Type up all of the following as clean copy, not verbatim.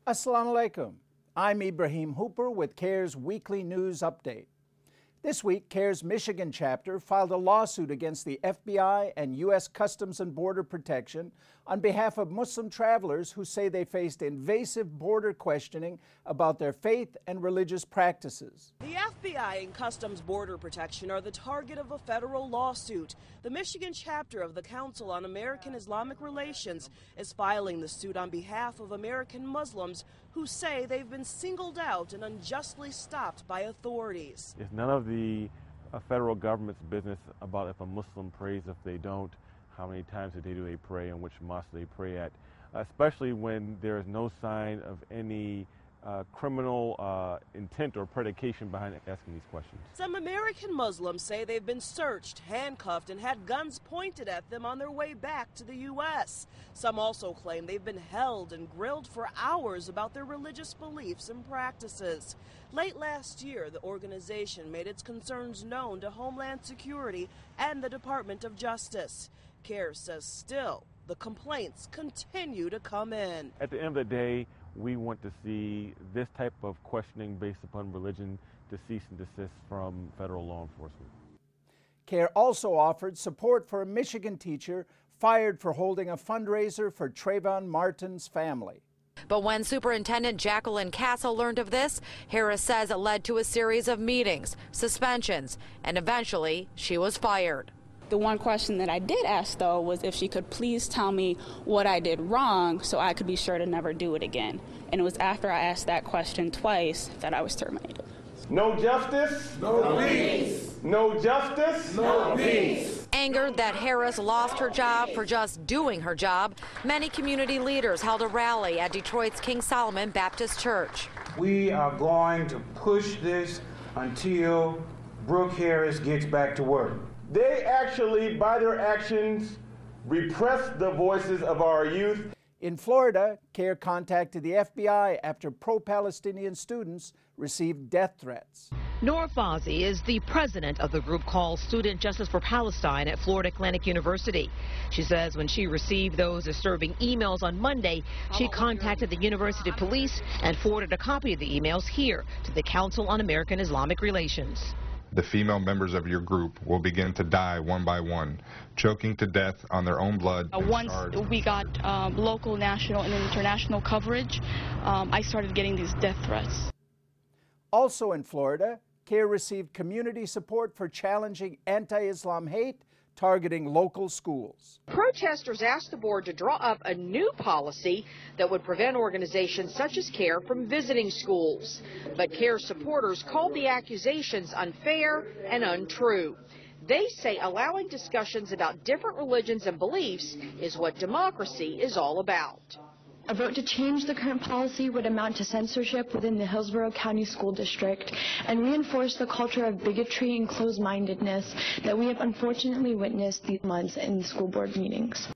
Assalamu alaikum. I'm Ibrahim Hooper with CAIR's weekly news update. This week, CAIR's Michigan chapter filed a lawsuit against the FBI and U.S. Customs and Border Protection on behalf of Muslim travelers who say they faced invasive border questioning about their faith and religious practices. The FBI and Customs Border Protection are the target of a federal lawsuit. The Michigan chapter of the Council on American-Islamic Relations is filing the suit on behalf of American Muslims who say they've been singled out and unjustly stopped by authorities. It's none of the federal government's business about if a Muslim prays, if they don't, how many times a day do they pray, and which mosque they pray at, especially when there is no sign of any criminal intent or predication behind asking these questions. Some American Muslims say they've been searched, handcuffed, and had guns pointed at them on their way back to the U.S. Some also claim they've been held and grilled for hours about their religious beliefs and practices. Late last year, the organization made its concerns known to Homeland Security and the Department of Justice. CAIR says still, the complaints continue to come in. At the end of the day, we want to see this type of questioning based upon religion to cease and desist from federal law enforcement. CAIR also offered support for a Michigan teacher fired for holding a fundraiser for Trayvon Martin's family. But when Superintendent Jacqueline Castle learned of this, Harris says it led to a series of meetings, suspensions, and eventually she was fired. The one question that I did ask, though, was if she could please tell me what I did wrong so I could be sure to never do it again. And it was after I asked that question twice that I was terminated. No justice, no peace. No justice, no peace. Angered that Harris lost her job for just doing her job, many community leaders held a rally at Detroit's King Solomon Baptist Church. We are going to push this until Brooke Harris gets back to work. They actually, by their actions, repress the voices of our youth. In Florida, CAIR contacted the FBI after pro-Palestinian students received death threats. Nora Fozzi is the president of the group called Student Justice for Palestine at Florida Atlantic University. She says when she received those disturbing emails on Monday, she contacted the university police and forwarded a copy of the emails here to the Council on American-Islamic Relations. The female members of your group will begin to die one by one, choking to death on their own blood. Once we got local, national, and international coverage, I started getting these death threats. Also in Florida, CAIR received community support for challenging anti-Islam hate targeting local schools. Protesters asked the board to draw up a new policy that would prevent organizations such as CAIR from visiting schools. But CAIR supporters called the accusations unfair and untrue. They say allowing discussions about different religions and beliefs is what democracy is all about. A vote to change the current policy would amount to censorship within the Hillsborough County School District and reinforce the culture of bigotry and closed-mindedness that we have unfortunately witnessed these months in school board meetings.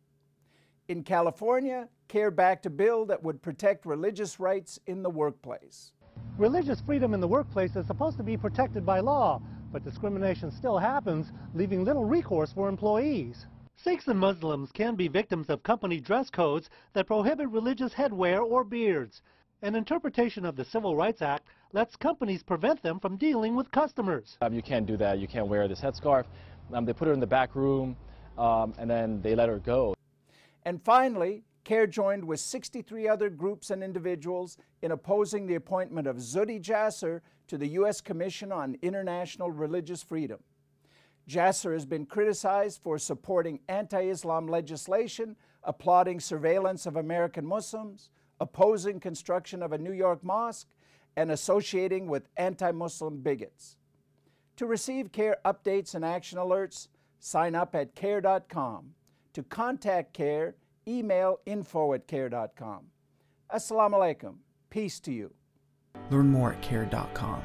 In California, CAIR backed a bill that would protect religious rights in the workplace. Religious freedom in the workplace is supposed to be protected by law, but discrimination still happens, leaving little recourse for employees. Sikhs and Muslims can be victims of company dress codes that prohibit religious headwear or beards. An interpretation of the Civil Rights Act lets companies prevent them from dealing with customers. You can't do that. You can't wear this headscarf. They put her in the back room, and then they let her go. And finally, CAIR joined with 63 other groups and individuals in opposing the appointment of Zuhdi Jasser to the U.S. Commission on International Religious Freedom. Jasser has been criticized for supporting anti-Islam legislation, applauding surveillance of American Muslims, opposing construction of a New York mosque, and associating with anti-Muslim bigots. To receive CAIR updates and action alerts, sign up at CAIR.com. To contact CAIR, email info@CAIR.com. Assalamu alaikum. Peace to you. Learn more at CAIR.com.